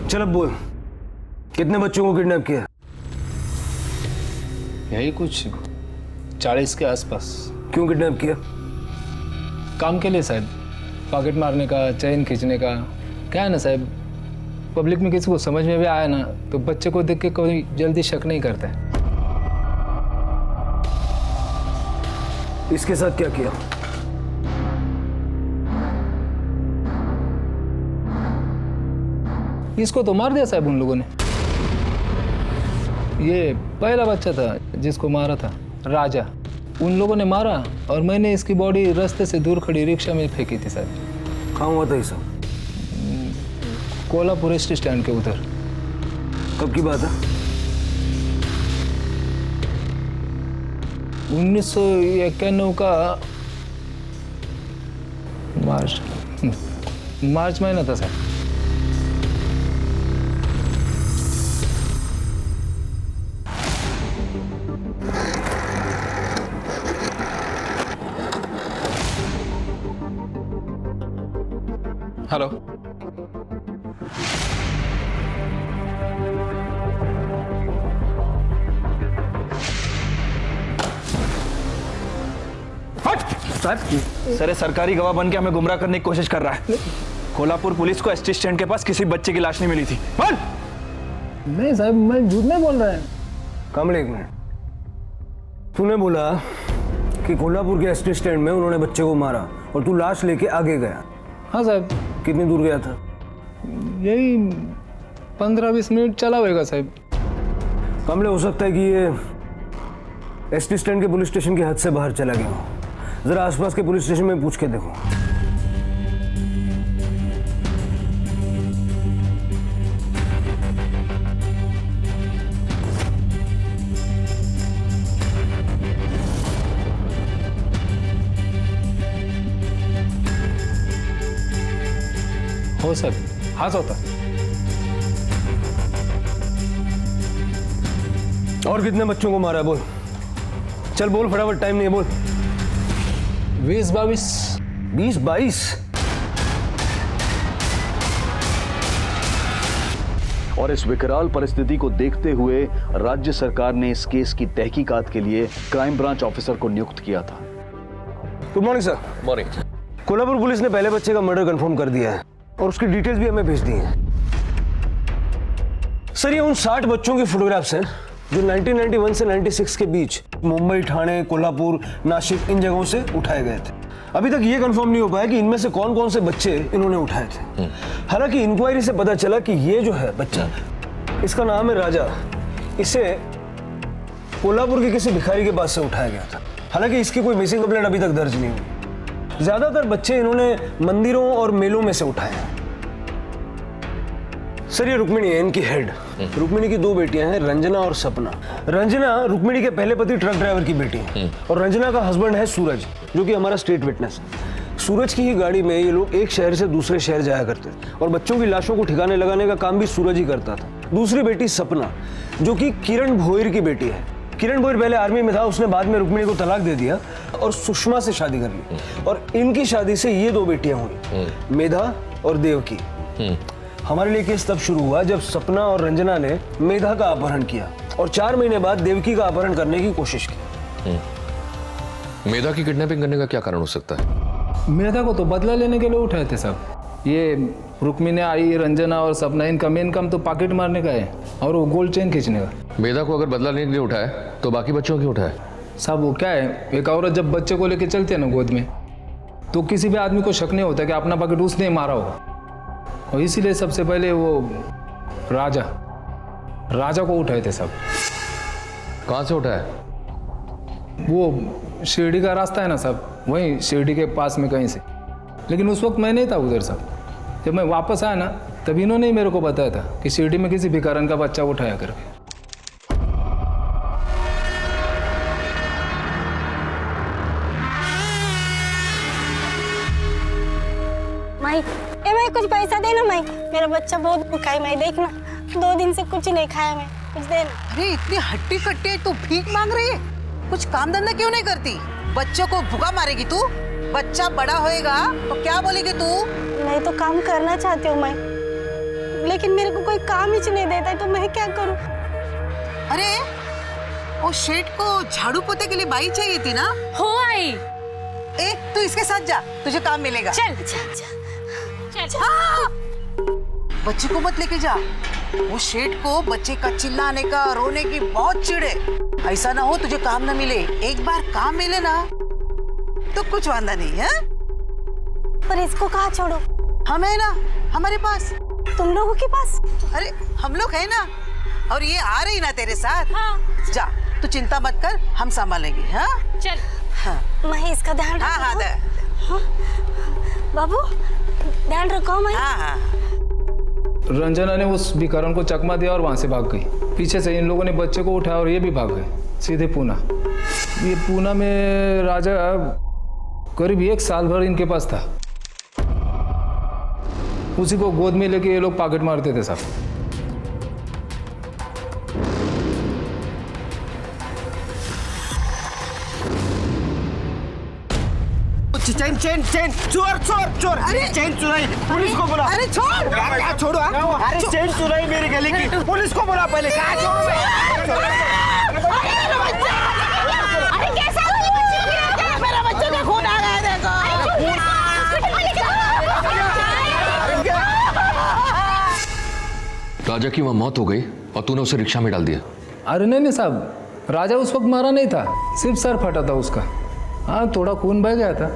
चल अब बोल, कितने बच्चों को किडनैप किया? यही कुछ 40 के आसपास। क्यों किडनैप किया? काम के लिए साहब, पॉकेट मारने का, चेन खींचने का। क्या है ना साहब, पब्लिक में किसी को समझ में भी आया ना तो बच्चे को देख के कोई जल्दी शक नहीं करता है। इसके साथ क्या किया? इसको तो मार दिया साहब उन लोगों ने। ये पहला बच्चा था जिसको मारा था, राजा। उन लोगों ने मारा और मैंने इसकी बॉडी रास्ते से दूर खड़ी रिक्शा में फेंकी थी साहब। कहाँ हुआ था ये सब? कोल्हापुर स्टैंड के उधर। कब की बात है? 1991 का मार्च महीना था सर। हेलो, सर सरकारी गवाह बन के हमें गुमराह करने की कोशिश कर रहा है। कोल्हापुर पुलिस को एसटी स्टैंड के पास किसी बच्चे की लाश नहीं मिली थी। बोल। नहीं साहब, मैं झूठ नहीं बोल रहा है। कमल एक मिनट, तूने बोला कि कोल्हापुर के एसटी स्टैंड में उन्होंने बच्चे को मारा और तू लाश लेके आगे गया। हाँ साहब। कितनी दूर गया था? यही 15-20 मिनट चला होगा साहब। कमल, हो सकता है कि ये एसटी स्टैंड के पुलिस स्टेशन की हद से बाहर चला गया हो। जरा आसपास के पुलिस स्टेशन में पूछ के देखो। हो सर, हाथ होता। और कितने बच्चों को मारा है बोल? चल बोल फटाफट, टाइम नहीं है, बोल। 20-22। 20-22? और इस विकराल परिस्थिति को देखते हुए राज्य सरकार ने इस केस की तहकीकात के लिए क्राइम ब्रांच ऑफिसर को नियुक्त किया था। Good morning sir. Morning. Kolhapur police ने पहले बच्चे का मर्डर कंफर्म कर दिया है और उसकी डिटेल्स भी हमें भेज दी हैं। सर, ये उन 60 बच्चों की फोटोग्राफ्स हैं जो 1991 से 96 के बीच मुंबई, ठाणे, कोल्हापुर, नासिक इन जगहों से उठाए गए थे। अभी तक ये कंफर्म नहीं हो पाया कि इनमें से कौन कौन से बच्चे इन्होंने उठाए थे। हालांकि इंक्वायरी से पता चला कि ये जो है बच्चा, इसका नाम है राजा। इसे कोल्हापुर के किसी भिखारी के पास से उठाया गया था। हालांकि इसकी कोई मिसिंग कंप्लेंट अभी तक दर्ज नहीं हुई। ज्यादातर बच्चे इन्होंने मंदिरों और मेलों में से उठाए हैं। सर, ये रुक्मिणी है, इनकी हेड। रुक्मिणी की 2 बेटियां हैं, रंजना और सपना। रंजना रुक्मिणी के पहले पति ट्रक ड्राइवर की बेटी है और रंजना का हस्बैंड है सूरज, जो कि हमारा स्टेट विटनेस है। सूरज की ही गाड़ी में ये लोग एक शहर से दूसरे शहर जाया करते थे और बच्चों की लाशों को ठिकाने लगाने का काम भी सूरज ही करता था। दूसरी बेटी सपना, जो कि किरण भोईर की बेटी है। किरण भोईर पहले आर्मी में था, उसने बाद में रुक्मिणी को तलाक दे दिया और सुषमा से शादी कर ली और इनकी शादी से ये 2 बेटियां हुई, मेधा और देवकी। हमारे लिए केस तब शुरू हुआ जब सपना और रंजना ने मेधा का अपहरण किया और 4 महीने बाद देवकी का अपहरण करने की कोशिश की। मेधा की किडनैपिंग करने का क्या कारण हो सकता है? मेधा को तो बदला लेने के लिए उठाए थे साहब। ये रुक्मिणी आई, रंजना और सपना, इनका मेन काम तो पॉकेट मारने का है और वो गोल्ड चेन खींचने का। मेधा को अगर बदला लेने के लिए उठाए तो बाकी बच्चों क्यों उठाए? साहब वो क्या है, एक औरत जब बच्चे को लेके चलती है ना गोद में, तो किसी भी आदमी को शक नहीं होता कि अपना पॉकेट उसने मारा होगा। और इसीलिए सबसे पहले वो राजा को उठाए थे सब। कहाँ से उठाए? वो शिरडी का रास्ता है ना सब, वहीं शिरडी के पास में कहीं से। लेकिन उस वक्त मैं नहीं था उधर सब। जब मैं वापस आया ना तब इन्होंने ही मेरे को बताया था कि शिरडी में किसी भिखारन का बच्चा उठाया करके। माई, मैं कुछ पैसा देना माई, मेरा बच्चा बहुत भूखा है माई, देखना 2 दिन से कुछ नहीं खाया मैं, कुछ देना। अरे इतनी हट्टी कट्टी है, तू भीख मांग रही है? कुछ काम धंधा क्यों नहीं करती? बच्चों को भूखा मारेगी तू? बच्चा बड़ा होएगा तो क्या बोलेगी तू? मैं तो काम करना चाहती हूँ माई, लेकिन मेरे को कोई काम ही नहीं देता है, तो मैं क्या करूं? अरे वो शेठ को झाड़ू पोते के लिए बाई चाहिए थी ना? हो आई। ए तू इसके साथ जा, तुझे काम मिलेगा। चल हाँ! बच्चे को मत लेके जा। वो शेठ को बच्चे का चिल्लाने का रोने की बहुत चिढ़ है। ऐसा ना हो तुझे काम ना मिले। एक बार काम मिले ना तो कुछ वांदा नहीं है। पर इसको कहाँ छोड़ो? हम है ना, हमारे पास। तुम लोगों के पास? अरे हम लोग है ना, और ये आ रही ना तेरे साथ। हाँ। जा तू चिंता मत कर, हम संभालेंगे। हाँ चल। हाँ मैं इसका ध्यान हाँ हाँ हाँ? बाबू ध्यान रखो मैं। हाँ हाँ। रंजना ने उस भिखारन को चकमा दिया और वहां से भाग गई। पीछे से इन लोगों ने बच्चे को उठाया और ये भी भाग गए सीधे पूना। ये पूना में राजा करीब 1 साल भर इनके पास था। उसी को गोद में लेके ये लोग पॉकेट मारते थे साहब। चेन चेन चेन, चोर चोर चोर, अरे! चेन चुराई, पुलिस को बुला। अरे छोड़। क्या छोड़ो? अरे चेन चुराई मेरी गले की, पुलिस को बुला पहले। कहाँ छोड़ो? अरे कैसा मेरा बच्चे का खून आ गया देखो। राजा की वहां मौत हो गई और तूने उसे रिक्शा में डाल दिया। अरे नहीं साहब, राजा उस वक्त मारा नहीं था, सिर्फ सर फटा था उसका। हाँ थोड़ा खून बह गया था,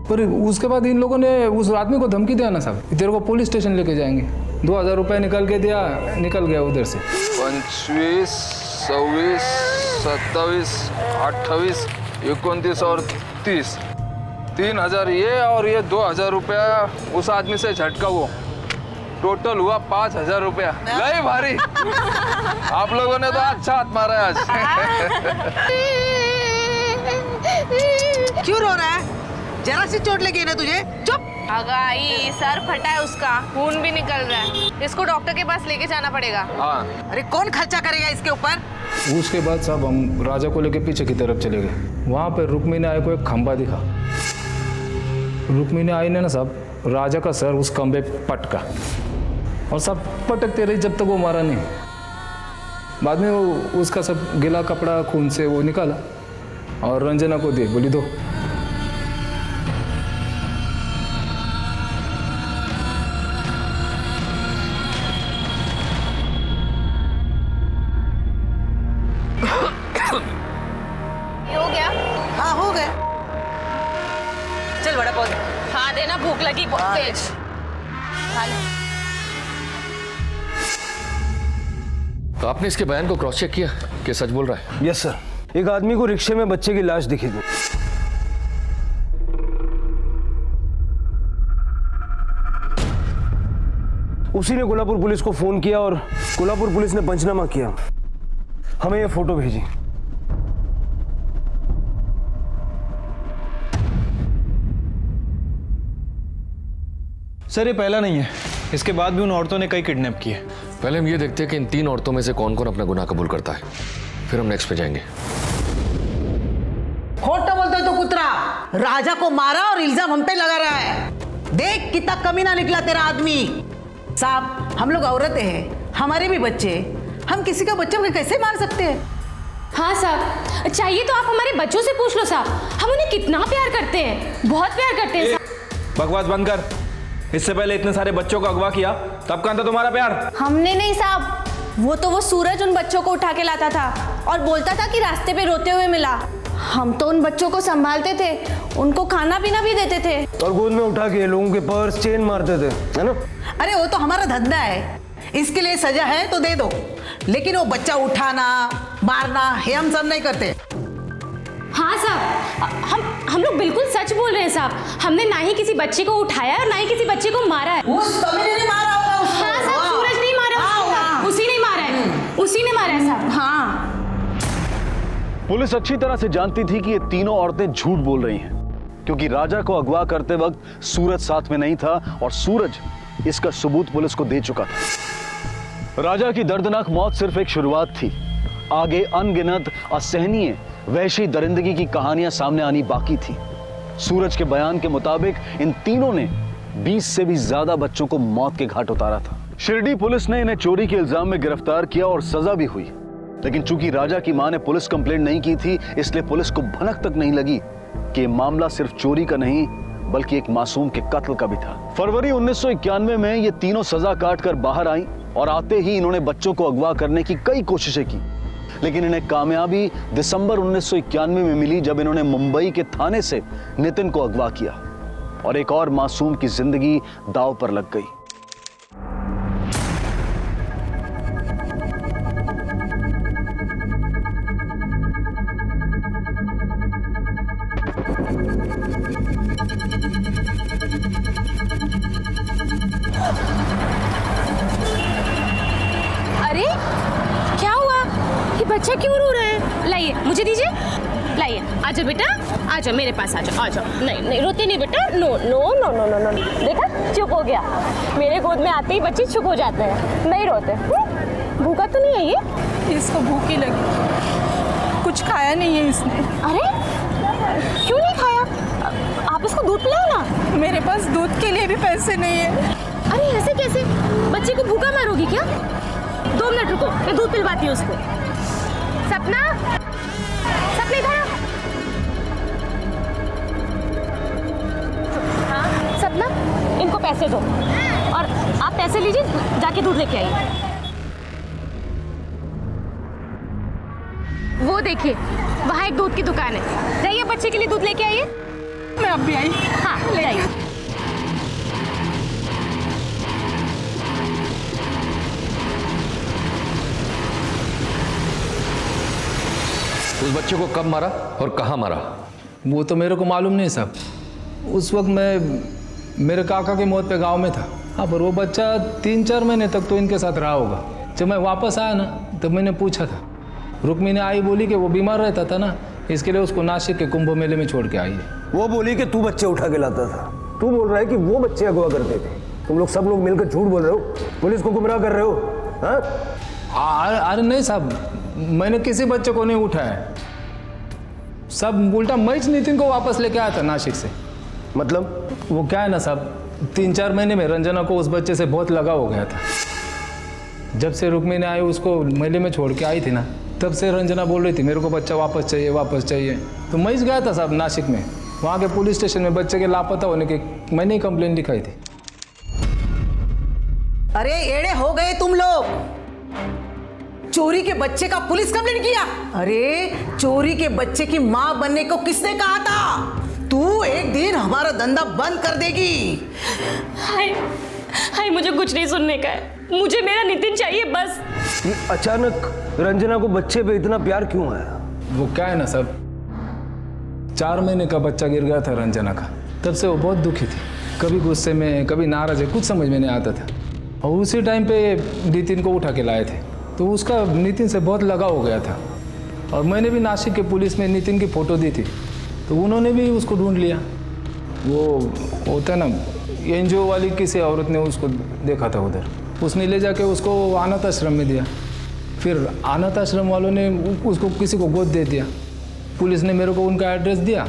पर उसके बाद इन लोगों ने उस आदमी को धमकी दिया ना साहब, तेरे को पुलिस स्टेशन लेके जाएंगे। 2000 रुपये निकल के दिया, निकल गया उधर से। 25, 26, 27, 28, 29 और 30, 3000 ये और ये 2000 रुपया उस आदमी से झटका वो, टोटल हुआ 5000 रुपया। नहीं भारी, आप लोगों ने तो अच्छा हाथ मारा है आज। क्यों रो रहा है? जरा सी चोट लगी है ना तुझे? चुप। अगाई सर फटा है उसका, खून भी निकल रहा है, इसको डॉक्टर के पास लेके जाना पड़ेगा। हाँ अरे कौन खर्चा करेगा इसके ऊपर? उसके बाद साहब हम राजा को लेके पीछे की तरफ चले गए। वहाँ पे रुक्मिणी आई को एक खंबा दिखा। रुक्मिणी आई ने ना साहब राजा का सर उस खंबे पे पटका और सब पटकते रही जब तक वो मारा नहीं। बाद में वो उसका सब गिला कपड़ा खून से वो निकाला और रंजना को दे, बोली दो। हो गया? हाँ हो गया। चल बड़ा पौध। हाँ देना, भूख लगी बहुत तेज। खा लो। तो आपने इसके बयान को क्रॉस चेक किया कि सच बोल रहा है? यस सर, एक आदमी को रिक्शे में बच्चे की लाश दिखी थी। उसी ने कोल्हापुर पुलिस को फोन किया और कोल्हापुर पुलिस ने पंचनामा किया, हमें ये फोटो भेजी। सर ये पहला नहीं है, इसके बाद भी उन औरतों ने कई किडनैप किए। पहले हम ये देखते हैं कि इन 3 औरतों में से कौन कौन अपना गुनाह कबूल करता है, फिर हम नेक्स्ट पे जाएंगे। खोटा बोलते हो तो कुतरा, राजा को मारा और इल्जाम हम पे लगा रहा है। देख कितना कमीना निकला तेरा आदमी। साहब हम लोग औरतें हैं, हमारे भी बच्चे, हम किसी का बच्चा कैसे मार सकते हैं? हाँ साहब, चाहिए तो आप हमारे बच्चों से पूछ लो साहब, हम उन्हें कितना प्यार करते हैं, बहुत प्यार करते हैं साहब। बकवास बंद कर। इससे पहले इतने सारे बच्चों को अगवा किया, तब कहाँ था तुम्हारा प्यार? हमने नहीं साहब, वो सूरज उन बच्चों को उठा के लाता था और बोलता था कि रास्ते पे रोते हुए मिला। हम तो उन बच्चों को संभालते थे, उनको खाना पीना भी देते थे और गोद में उठा के लोगों के पर्स चेन मारते थे, है ना? अरे वो तो हमारा धंधा है, इसके लिए सजा है तो दे दो, लेकिन वो बच्चा उठाना मारना ये हम सब नहीं करते। हाँ साहब, हम लोग बिल्कुल सच बोल रहे हैं साहब, हमने ना ही किसी बच्चे को उठाया और ना ही किसी बच्चे को मारा है। उस कमीने ने मारा होगा उसको। हाँ साहब, सूरज नहीं मारा उसको, उसी ने मारा है, उसी ने मारा है साहब। हाँ पुलिस अच्छी तरह से जानती थी कि ये तीनों औरतें झूठ बोल रही हैं, क्योंकि राजा को अगवा करते वक्त सूरज साथ में नहीं था और सूरज इसका सबूत पुलिस को दे चुका था। राजा की दर्दनाक मौत सिर्फ एक शुरुआत थी, आगे अनगिनत असहनीय वहशी दरिंदगी की कहानियां सामने आनी बाकी थी। सूरज के बयान के मुताबिक इन तीनों ने 20 से भी ज्यादा बच्चों को मौत के घाट उतारा था। शिरडी पुलिस ने इन्हें चोरी के इल्जाम में गिरफ्तार किया और सजा भी हुई। लेकिन चूंकि राजा की मां ने पुलिस कंप्लेंट नहीं की थी, इसलिए पुलिस को भनक तक नहीं लगी कि ये मामला सिर्फ चोरी का नहीं बल्कि एक मासूम के कत्ल का भी था। फरवरी 1991 में ये तीनों सजा काट कर बाहर आई और आते ही इन्होंने बच्चों को अगवा करने की कई कोशिशें की, लेकिन इन्हें कामयाबी दिसंबर 1991 में मिली जब इन्होंने मुंबई के थाने से नितिन को अगवा किया और एक और मासूम की जिंदगी दांव पर लग गई। अरे क्या हुआ? ये बच्चा क्यों रो रहा है? लाइए, मुझे दीजिए। लाइए, आजा बेटा, आजा मेरे पास, आजा आजा। नहीं नहीं, रोते नहीं बेटा। No no no no no no. देखा, चुप हो गया। मेरे गोद में आते ही बच्चे चुप हो जाते हैं, नहीं रोते। भूखा तो नहीं है ये? इसको भूखी लगी, कुछ खाया नहीं है इसने। अरे क्यों नहीं खाया? आप इसको दूध पिलाओ ना। मेरे पास दूध के लिए भी पैसे नहीं है। अरे ऐसे कैसे? बच्चे को भूखा मारोगी क्या? 2 मिनट रुको, मैं दूध पिलवाती हूँ उसको। सपना, सपना इधर आ। हाँ सपना, इनको पैसे दो और आप पैसे लीजिए, जाके दूध लेके आइए। वो देखिए, वहाँ एक दूध की दुकान है, जाइए बच्चे के लिए दूध लेके आइए। मैं अब भी आई। हाँ ले आइए। उस बच्चे को कब मारा और कहाँ मारा? वो तो मेरे को मालूम नहीं साहब। उस वक्त मैं मेरे काका की मौत पे गांव में था। हाँ, पर वो बच्चा 3-4 महीने तक तो इनके साथ रहा होगा। जब मैं वापस आया ना, तब मैंने पूछा था। रुक्मिणी आई, बोली कि वो बीमार रहता था ना, इसके लिए उसको नासिक के कुंभ मेले में छोड़ के आई है। वो बोली कि तू बच्चे उठा के लाता था, तू बोल रहा है कि वो बच्चे अगवा करते थे। तुम लोग सब लोग मिलकर झूठ बोल रहे हो, पुलिस को गुमराह कर रहे हो। हाँ? अरे नहीं साहब, मैंने किसी बच्चे को नहीं उठाया। सब उल्टा मैं नितिन को वापस लेके आया था नासिक से। मतलब? वो क्या है ना साहब, 3-4 महीने में रंजना को उस बच्चे से बहुत लगाव हो गया था। जब से रुक्मिणी आई उसको मेले में छोड़ के आई थी ना, तब से रंजना बोल रही थी मेरे को बच्चा वापस चाहिए, वापस चाहिए। तो मैं गया था साहब नासिक में, वहाँ के पुलिस स्टेशन में बच्चे के लापता होने की मैंने ही कंप्लेंट लिखाई थी। अरे एड़े हो गए तुम लोग, चोरी के बच्चे का पुलिस कंप्लेंट किया? अरे चोरी के बच्चे की मां बनने को किसने कहा था? तू एक दिन हमारा धंधा बंद कर देगी। हाय हाय, मुझे कुछ नहीं सुनने का है, मुझे मेरा नितिन चाहिए बस। ये अचानक रंजना को बच्चे पे इतना प्यार क्यों आया? वो क्या है ना साहब, 4 महीने का बच्चा गिर गया था रंजना का, तब से वो बहुत दुखी थी। कभी गुस्से में, कभी नाराज है, कुछ समझ में नहीं आता था। और उसी टाइम पे नितिन को उठा के लाए थे, तो उसका नितिन से बहुत लगाव हो गया था। और मैंने भी नासिक के पुलिस में नितिन की फ़ोटो दी थी, तो उन्होंने भी उसको ढूंढ लिया। वो होता ना, एनजीओ वाली किसी औरत ने उसको देखा था उधर, उसने ले जाके उसको अनाथ आश्रम में दिया। फिर अनाथ आश्रम वालों ने उसको किसी को गोद दे दिया। पुलिस ने मेरे को उनका एड्रेस दिया,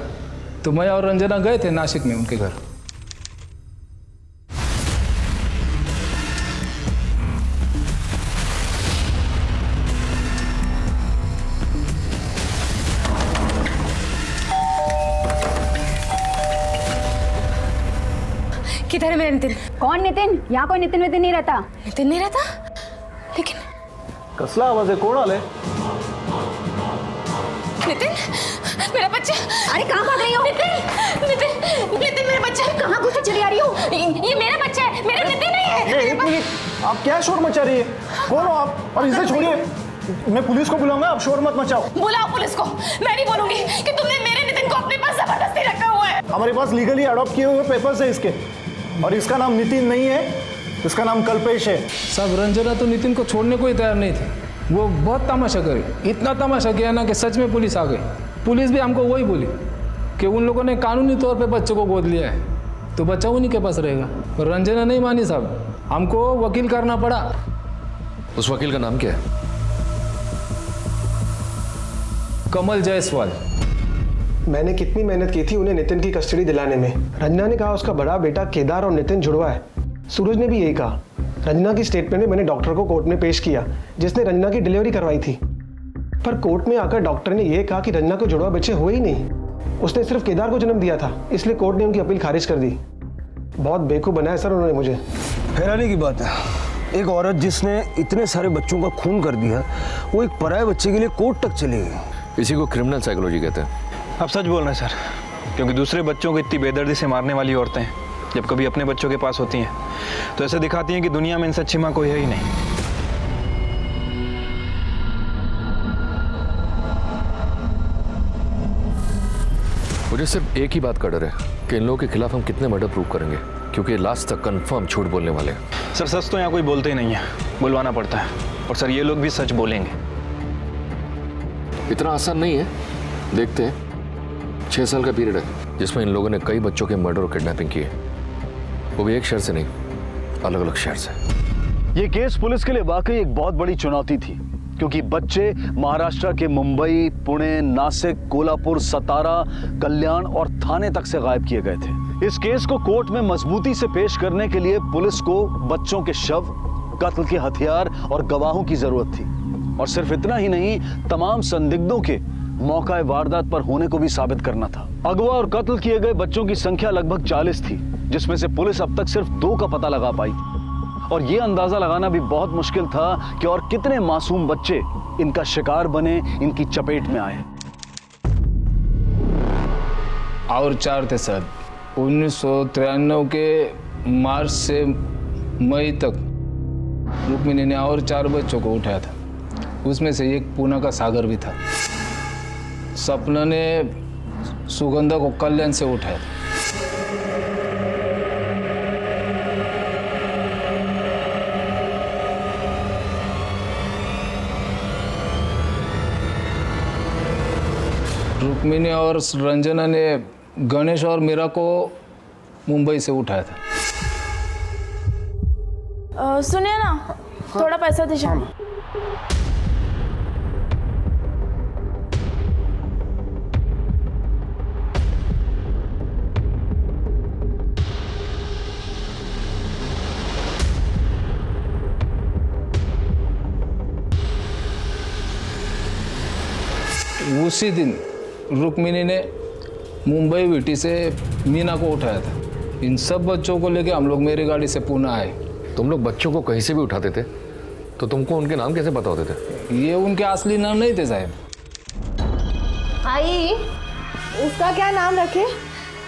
तो मैं और रंजना गए थे नासिक में उनके घर। किधर है मेरा नितिन? कौन नितिन? यहाँ कोई नितिन नहीं रहता। नितिन नहीं रहता? लेकिन कसला आवाज है, कोण आले? नितिन, मेरा बच्चा। अरे कहाँ भाग रही हो? नितिन, नितिन, नितिन मेरा बच्चा। कहाँ घुसे चली आ रही हो? ये मेरा बच्चा है, मेरा नितिन नहीं है। एक मिनट, आप क्या शोर मचा रही है? कौन हो आप? और इसे छोड़िए, मैं पुलिस को बुलाऊंगा, आप शोर मत मचाओ। बुलाओ पुलिस को, मैं नहीं बोलूंगी कि तुमने मेरे नितिन को अपने पास जबरदस्ती रखा हुआ है। हमारे पास लीगली अडॉप्ट किए हुए पेपर्स है इसके, और इसका नाम नितिन नहीं है, इसका नाम कल्पेश है। सब रंजना तो नितिन को छोड़ने को ही तैयार नहीं थी। वो बहुत तमाशा करी, इतना तमाशा किया ना कि सच में पुलिस आ गई। पुलिस भी हमको वही बोली कि उन लोगों ने कानूनी तौर पे बच्चे को गोद लिया है, तो बच्चा उन्हीं के पास रहेगा। पर रंजना नहीं मानी साहब, हमको वकील करना पड़ा। उस वकील का नाम क्या है? कमल जायसवाल। मैंने कितनी मेहनत की थी उन्हें नितिन की कस्टडी दिलाने में। रंजना ने कहा उसका बड़ा बेटा केदार और नितिन जुड़वा है। सूरज ने भी यही कहा। रंजना की स्टेटमेंट में मैंने डॉक्टर को कोर्ट में पेश किया जिसने रंजना की डिलीवरी करवाई थी। पर कोर्ट में आकर डॉक्टर ने यह कहा कि रंजना को जुड़वा बच्चे हुए ही नहीं, उसने सिर्फ केदार को जन्म दिया था, इसलिए कोर्ट ने उनकी अपील खारिज कर दी। बहुत बेवकूफ़ बनाया सर उन्होंने मुझे। हैरानी की बात है, एक औरत जिसने इतने सारे बच्चों का खून कर दिया, वो एक पराये बच्चे के लिए कोर्ट तक चली गई। इसी को क्रिमिनल साइकोलॉजी कहते हैं। आप सच बोल रहे हैं सर, क्योंकि दूसरे बच्चों को इतनी बेदर्दी से मारने वाली औरतें जब कभी अपने बच्चों के पास होती हैं तो ऐसे दिखाती हैं कि दुनिया में इनसे अच्छी माँ कोई है ही नहीं। मुझे सिर्फ एक ही बात का डर है कि इन लोगों के खिलाफ हम कितने मर्डर प्रूव करेंगे, क्योंकि लास्ट तक कंफर्म झूठ बोलने वाले हैं। सर सच तो यहाँ कोई बोलते ही नहीं है, बुलवाना पड़ता है। और सर ये लोग भी सच बोलेंगे। इतना आसान नहीं है। देखते हैं, 6 साल का पीरियड है जिसमें इन लोगों ने कई बच्चों के मर्डर और किडनैपिंग किए, वो भी एक शहर से नहीं, अलग अलग शहर से। ये केस पुलिस के लिए वाकई एक बहुत बड़ी चुनौती थी, क्योंकि बच्चे महाराष्ट्र के मुंबई, पुणे, नासिक, कोल्हापुर, सतारा, कल्याण और थाने तक से गायब किए गए थे। इस केस को कोर्ट में मजबूती से पेश करने के लिए पुलिस को बच्चों के शव, कत्ल के हथियार और गवाहों की जरूरत थी। और सिर्फ इतना ही नहीं, तमाम संदिग्धों के मौका वारदात पर होने को भी साबित करना था। अगवा और कत्ल किए गए बच्चों की संख्या लगभग 40 थी, जिसमें से पुलिस अब तक सिर्फ 2 का पता लगा पाई। और यह अंदाजा लगाना भी बहुत मुश्किल था कि और कितने मासूम बच्चे इनका शिकार बने, इनकी चपेट में आए। और 4 थे सर। 1993 के मार्च से मई तक रुक्मिणी ने और 4 बच्चों को उठाया था। उसमें से एक पूना का सागर भी था। सपना ने सुगंधा को कल्याण से उठाया था। रुक्मिणी और रंजना ने गणेश और मीरा को मुंबई से उठाया था। सुनिए ना, थोड़ा पैसा दीजिए। उसी दिन रुक्मिणी ने मुंबई विटी से मीना को उठाया था। इन सब बच्चों को लेके हम लोग मेरी गाड़ी से पुणे आए। तुम लोग बच्चों को कहीं से भी उठाते थे, तो तुमको उनके नाम कैसे पता होते थे? ये उनके असली नाम नहीं थे साहब। आई, उसका क्या नाम रखे?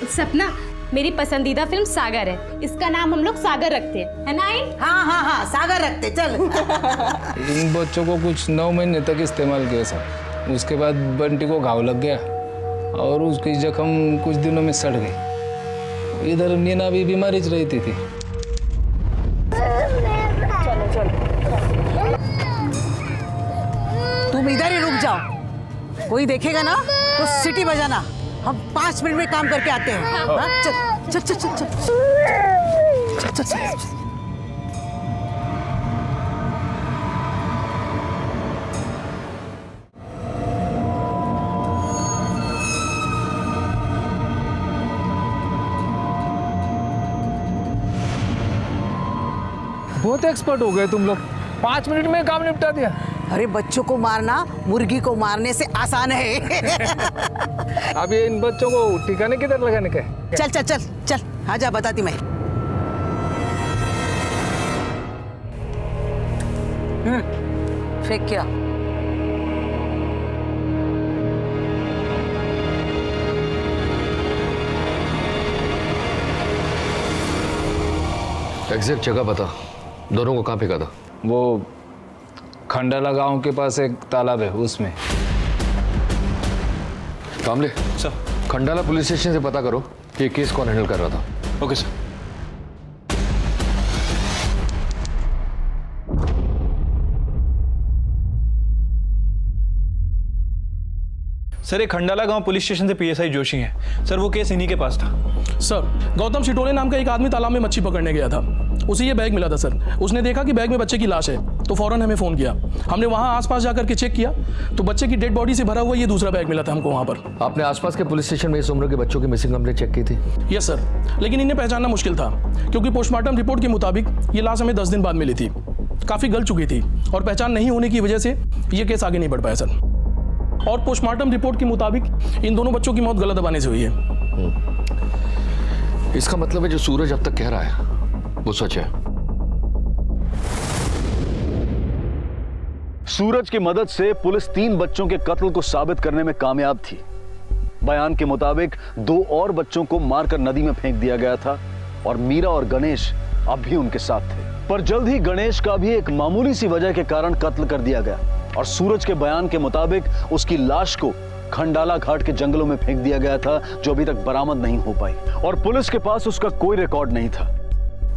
सपना, मेरी पसंदीदा फिल्म सागर है, इसका नाम हम लोग सागर रखते हैं, है ना आई? हाँ हाँ हाँ, सागर रखते। चल। इन बच्चों को कुछ 9 महीने तक इस्तेमाल किया सर। उसके बाद बंटी को घाव लग गया और उसकी जख्म कुछ दिनों में सड़ गई। इधर मीना भी बीमारी रहती थी। तुम इधर ही रुक जाओ, कोई देखेगा ना तो सीटी बजाना। हम 5 मिनट में काम करके आते हैं। हाँ? चल चल चल चल चल चल चल चल। बहुत एक्सपर्ट हो गए तुम लोग, 5 मिनट में काम निपटा दिया। अरे बच्चों को मारना मुर्गी को मारने से आसान है। अब ये इन बच्चों को ठिकाने किधर लगाने का है? चल चल चल चल, आजा बताती मैं। फेंक क्या? एग्जैक्ट जगह बता, दोनों को कहाँ फेंका था? वो खंडाला गांव के पास एक तालाब है, उसमें। कामले सर, खंडाला पुलिस स्टेशन से पता करो कि ये केस कौन हैंडल कर रहा था। Okay sir. सर ये खंडाला गांव पुलिस स्टेशन से पीएसआई जोशी हैं। सर वो केस इन्हीं के पास था। सर गौतम शिटोले नाम का एक आदमी तालाब में मच्छी पकड़ने गया था, उसे ये बैग मिला था सर। उसने देखा कि बैग में बच्चे की लाश है तो फौरन हमें फ़ोन किया। हमने वहाँ आसपास जाकर के चेक किया तो बच्चे की डेड बॉडी से भरा हुआ ये दूसरा बैग मिला था हमको वहाँ पर। आपने आसपास के पुलिस स्टेशन में इस उम्र के बच्चों की मिसिंग कंप्लेंट चेक की थी? यस सर, लेकिन इन्हें पहचानना मुश्किल था क्योंकि पोस्टमार्टम रिपोर्ट के मुताबिक ये लाश हमें 10 दिन बाद मिली थी, काफ़ी गल चुकी थी और पहचान नहीं होने की वजह से ये केस आगे नहीं बढ़ पाया सर। और पोस्टमार्टम रिपोर्ट के मुताबिक इन दोनों बच्चों की मौत गला दबाने से हुई है। इसका मतलब है जो सूरज अब तक कह रहा है वो सच है। सूरज की मदद से पुलिस 3 बच्चों के कत्ल को साबित करने में कामयाब थी। बयान के मुताबिक 2 और बच्चों को मारकर नदी में फेंक दिया गया था और मीरा और गणेश अब भी उनके साथ थे। पर जल्द ही गणेश का भी एक मामूली सी वजह के कारण कत्ल कर दिया गया और सूरज के बयान के मुताबिक उसकी लाश को खंडाला घाट के जंगलों में फेंक दिया गया था, जो अभी तक बरामद नहीं हो पाई और पुलिस के पास उसका कोई रिकॉर्ड नहीं था।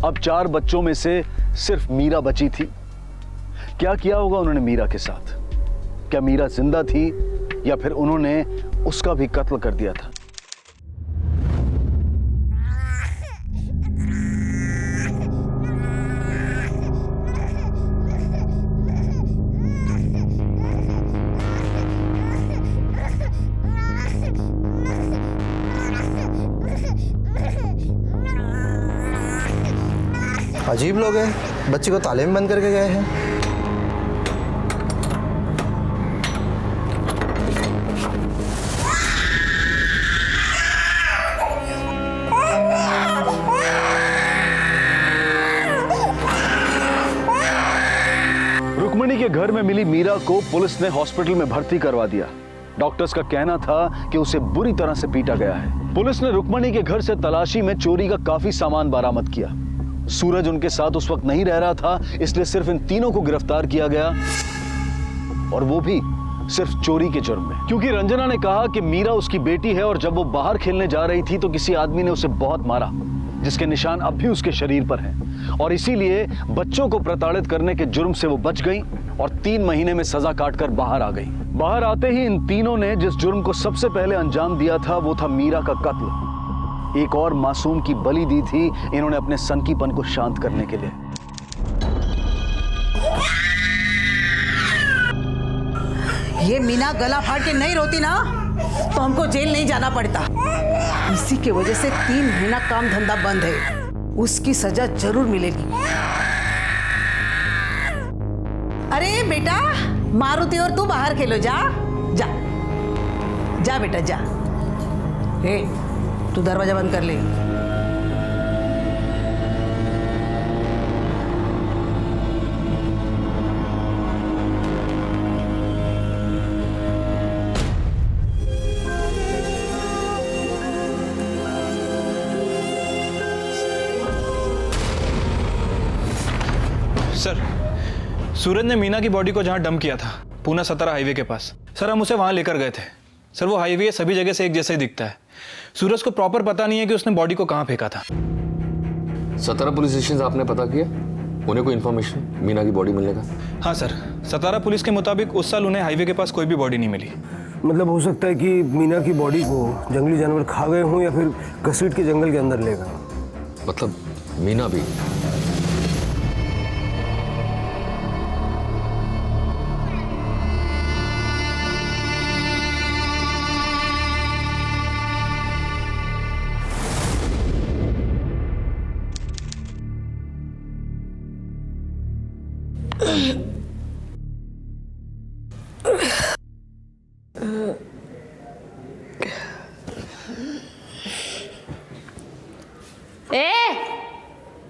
अब 4 बच्चों में से सिर्फ मीरा बची थी। क्या किया होगा उन्होंने मीरा के साथ? क्या मीरा जिंदा थी या फिर उन्होंने उसका भी कत्ल कर दिया था? अजीब लोग हैं, बच्चे को ताले में बंद करके गए हैं। रुक्मिणी के घर में मिली मीरा को पुलिस ने हॉस्पिटल में भर्ती करवा दिया। डॉक्टर्स का कहना था कि उसे बुरी तरह से पीटा गया है। पुलिस ने रुक्मिणी के घर से तलाशी में चोरी का काफी सामान बरामद किया। सूरज उनके साथ उस वक्त नहीं रह रहा था, इसलिए सिर्फ इन तीनों को गिरफ्तार किया गया और वो भी सिर्फ चोरी के जुर्म में, क्योंकि रंजना ने कहा कि मीरा उसकी बेटी है और जब वो बाहर खेलने जा रही थी तो किसी आदमी ने उसे बहुत मारा, जिसके निशान अब भी उसके शरीर पर हैं और इसीलिए बच्चों को प्रताड़ित करने के जुर्म से वो बच गई और 3 महीने में सजा काटकर बाहर आ गई। बाहर आते ही इन तीनों ने जिस जुर्म को सबसे पहले अंजाम दिया था वो था मीरा का कत्ल। एक और मासूम की बलि दी थी इन्होंने अपने सनकीपन को शांत करने के लिए। ये मीना गला फाड़ के नहीं रोती ना तो हमको जेल नहीं जाना पड़ता। इसी के वजह से 3 महीना काम धंधा बंद है, उसकी सजा जरूर मिलेगी। अरे बेटा, मारुति और तू बाहर खेलो, जा जा जा बेटा जा। तू दरवाजा बंद कर ले। सर, सूरज ने मीना की बॉडी को जहां डंप किया था, पूना सतारा हाईवे के पास, सर हम उसे वहां लेकर गए थे। सर वो हाईवे सभी जगह से एक जैसा ही दिखता है। सूरज को प्रॉपर पता नहीं है कि उसने बॉडी को कहां फेंका था। सतारा पुलिस स्टेशन से आपने पता किया? उन्हें कोई इन्फॉर्मेशन मीना की बॉडी मिलने का? हाँ सर, सतारा पुलिस के मुताबिक उस साल उन्हें हाईवे के पास कोई भी बॉडी नहीं मिली। मतलब हो सकता है कि मीना की बॉडी को जंगली जानवर खा गए हों या फिर घसीट के जंगल के अंदर ले गए। मतलब मीना भी?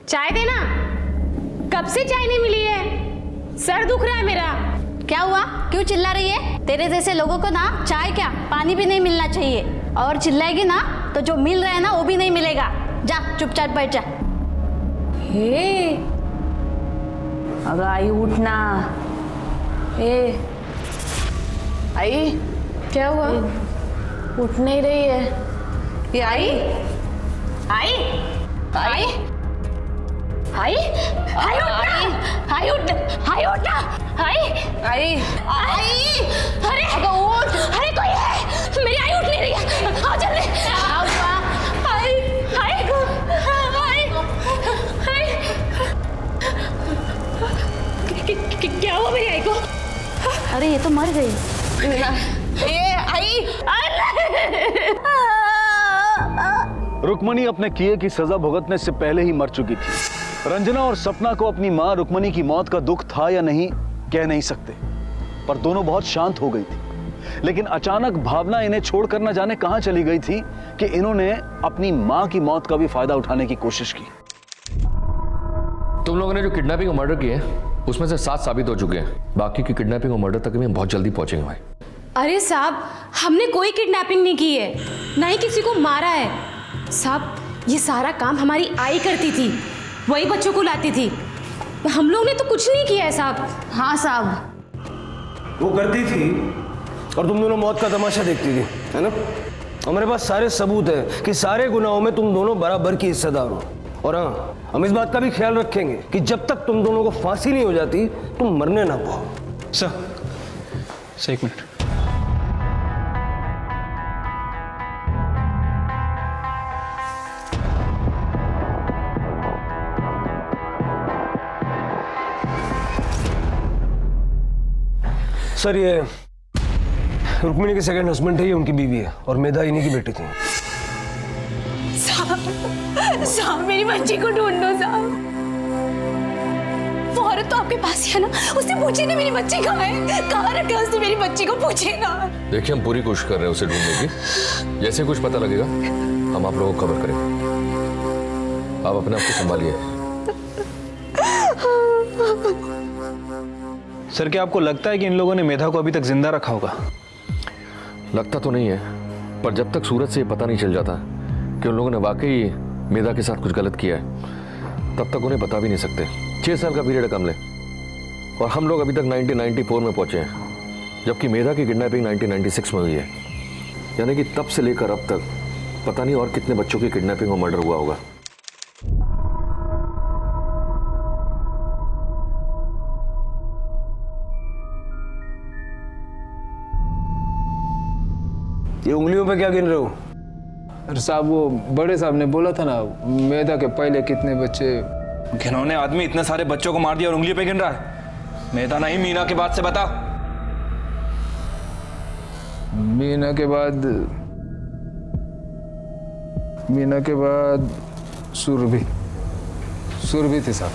चाय देना। कब से चाय नहीं मिली है? सर दुख रहा है मेरा। क्या हुआ? क्यों चिल्ला रही है? तेरे जैसे लोगों को ना चाय क्या पानी भी नहीं मिलना चाहिए, और चिल्लाएगी ना तो जो मिल रहा है ना वो भी नहीं मिलेगा। जा चुपचाप बैठ जा। हे अगर आई उठना। आई क्या हुआ? उठ नहीं रही है ये। आई आई आई आई आई उठना, आई उठ, आई उठना, आई आई आई। अरे उठ, अरे कोई है, क्या हुआ मेरी आई को? अरे ये तो मर गई। ये आई रुक्मणी अपने किए की सजा भुगतने से पहले ही मर चुकी थी। रंजना और सपना को अपनी मां रुक्मणी की मौत का दुख था या नहीं कह नहीं सकते, पर दोनों बहुत शांत हो गई थी। लेकिन अचानक भावना इन्हें छोड़कर न जाने कहां चली गई थी कि इन्होंने अपनी मां की मौत का भी फायदा उठाने की कोशिश की। तुम लोगों ने जो किडनैपिंग और मर्डर किए उसमें से 7 साबित हो चुके हैं। बाकी की किडनैपिंग और मर्डर तक भी हम बहुत जल्दी पहुंचेंगे भाई। अरे साहब, हमने कोई किडनैपिंग नहीं की है, ना ही किसी को मारा है। साहब, ये सारा काम हमारी आई करती थी, वही बच्चों को लाती थी। हम लोग ने तो कुछ नहीं किया है साहब। हाँ साहब, वो करती थी और तुम दोनों मौत का तमाशा देखती थी, है ना? हमारे पास सारे सबूत है कि सारे गुनाहों में तुम दोनों बराबर की हिस्सेदार हो। और हाँ, हम इस बात का भी ख्याल रखेंगे कि जब तक तुम दोनों को फांसी नहीं हो जाती तुम मरने ना पाओ। सर एक मिनट। सर, ये रुक्मिणी के सेकंड हस्बैंड है, ये उनकी बीवी है और मेधा इन्हीं की बेटी थी। साहब, मेरी बच्ची को ढूंढ दो साहब। वो औरत तो आपके पास ही है ना, उससे पूछिए ना मेरी बच्ची कहाँ है, कहाँ रखा है उसने मेरी बच्ची को, पूछिए ना। देखिए, हम पूरी कोशिश कर रहे हैं उसे ढूंढने की। जैसे कुछ पता लगेगा हम आप लोगों को खबर करेंगे। आप अपने आप को संभालिए। सर, क्या आपको लगता है कि इन लोगों ने मेधा को अभी तक जिंदा रखा होगा? लगता तो नहीं है, पर जब तक सूरज से ये पता नहीं चल जाता कि उन लोगों ने वाकई मेधा के साथ कुछ गलत किया है, तब तक उन्हें बता भी नहीं सकते। 6 साल का पीरियड है कमले, और हम लोग अभी तक 1994 में पहुंचे हैं, जबकि मेधा की किडनैपिंग 1996 में हुई है। यानी कि तब से लेकर अब तक पता नहीं और कितने बच्चों की किडनैपिंग और मर्डर हुआ होगा। ये उंगलियों पे क्या गिन रहे हो? अरे साहब, वो बड़े साहब ने बोला था ना, मेधा के पहले कितने बच्चे। घिनौने आदमी इतने सारे बच्चों को मार दिया और उंगली पे गिन रहा है। मेधा नहीं, मीना के बाद से बता। मीना के बाद सुरभि थी साहब।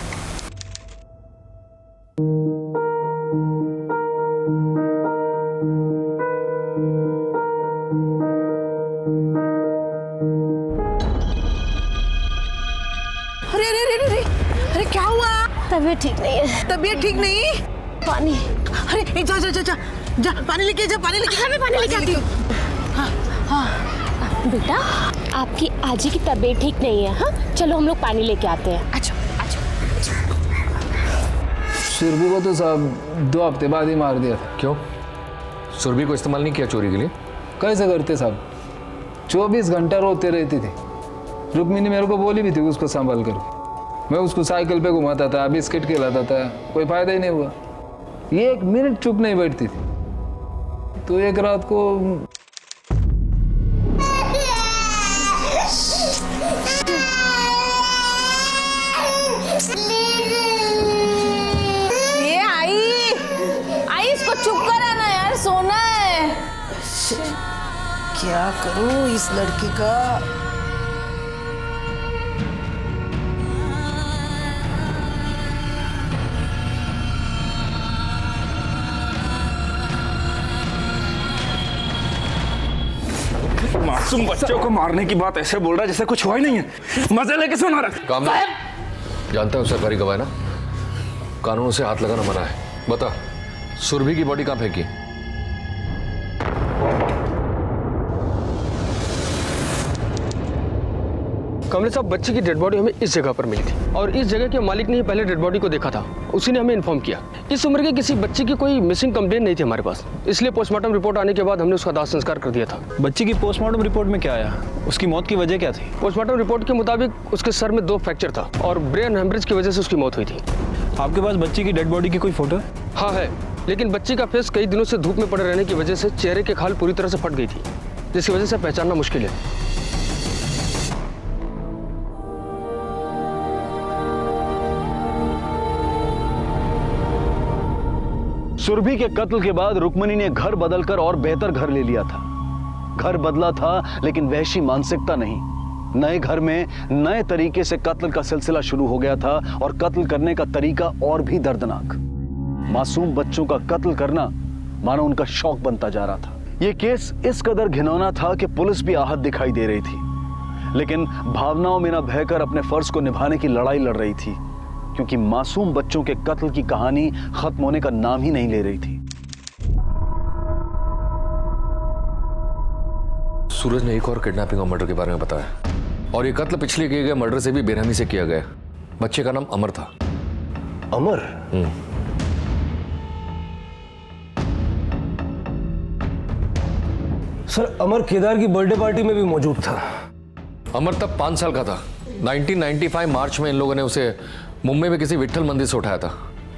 अरे क्या हुआ? तबीयत ठीक नहीं है। तबीयत ठीक नहीं? पानी। अरे जा पानी लेके जा, पानी लेके। हाँ, मैं पानी लेके आती हूँ। हाँ, बेटा, आपकी आजी की तबीयत ठीक नहीं है। हाँ, चलो हम लोग पानी लेके आते हैं। अच्छा। सुरभि को तो साहब 2 हफ्ते बाद ही मार दिया था। क्यों? सुरभि को इस्तेमाल नहीं किया चोरी के लिए? कैसे करते साहब, 24 घंटा रोते रहती थी। रुक्मिणी मेरे को बोली भी थी उसको संभाल कर। मैं उसको साइकिल पे घुमाता था, बिस्किट खिलाता था, कोई फायदा ही नहीं हुआ। ये 1 मिनट चुप नहीं बैठती थी। तो एक रात को ये आई इसको चुप कराना यार, सोना है। क्या करूं इस लड़की का? मासूम बच्चों को मारने की बात ऐसे बोल रहा है जैसे कुछ हुआ ही नहीं है। मजे लेके सुना रहा। जानता है सरकारी गवाह ना, कानून से हाथ लगाना मना है। बता, सुरभि की बॉडी कहां फेंकी? कमले साहब, बच्चे की डेड बॉडी हमें इस जगह पर मिली थी और इस जगह के मालिक ने ही पहले डेड बॉडी को देखा था। उसी ने हमें इन्फॉर्म किया। इस उम्र के किसी बच्चे की कोई मिसिंग कंप्लेंट नहीं थी हमारे पास, इसलिए पोस्टमार्टम रिपोर्ट आने के बाद हमने उसका दाह संस्कार कर दिया था। बच्ची की पोस्टमार्टम रिपोर्ट में क्या आया? उसकी मौत की वजह क्या थी? पोस्टमार्टम रिपोर्ट के मुताबिक उसके सर में 2 फ्रैक्चर था और ब्रेन हेमरेज की वजह से उसकी मौत हुई थी। आपके पास बच्ची की डेड बॉडी की कोई फोटो है? हाँ है, लेकिन बच्ची का फेस कई दिनों से धूप में पड़े रहने की वजह से चेहरे के खाल पूरी तरह से फट गई थी, जिसकी वजह से पहचानना मुश्किल है। सुरभि के कत्ल के बाद रुक्मणी ने घर बदलकर और बेहतर घर ले लिया था। घर बदला था लेकिन वहशी मानसिकता नहीं। नए घर में नए तरीके से कत्ल का सिलसिला शुरू हो गया था और कत्ल करने का तरीका और भी दर्दनाक। मासूम बच्चों का कत्ल करना मानो उनका शौक बनता जा रहा था। यह केस इस कदर घिनौना था कि पुलिस भी आहत दिखाई दे रही थी, लेकिन भावनाओं में न बहकर अपने फर्ज को निभाने की लड़ाई लड़ रही थी, क्योंकि मासूम बच्चों के कत्ल की कहानी खत्म होने का नाम ही नहीं ले रही थी। सूरज ने एक और किडनैपिंग और मर्डर के बारे में बताया, और ये कत्ल पिछले किए गए मर्डर से भी बेरहमी से किया गया। बच्चे का नाम अमर था। अमर? सर, अमर केदार की बर्थडे पार्टी में भी मौजूद था। अमर तब 5 साल का था। 1995 मार्च में इन लोगों ने उसे मुंबई में किसी विट्ठल मंदिर से उठाया था।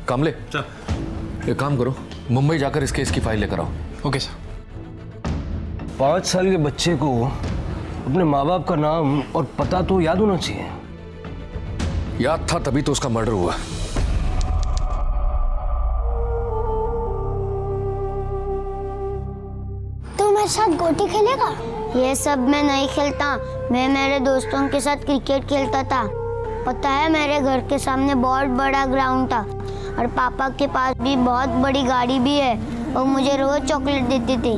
कामले, एक काम करो, मुंबई जाकर इस केस की फाइल लेकर आओ। Okay sir. 5 साल के बच्चे को अपने माँ बाप का नाम और पता तो याद होना चाहिए। याद था तभी तो उसका मर्डर हुआ। तू मेरे साथ गोटी खेलेगा? ये सब मैं नहीं खेलता। मैं मेरे दोस्तों के साथ क्रिकेट खेलता था। पता है, मेरे घर के सामने बहुत बड़ा ग्राउंड था और पापा के पास भी बहुत बड़ी गाड़ी भी है। वो मुझे रोज चॉकलेट देती थी।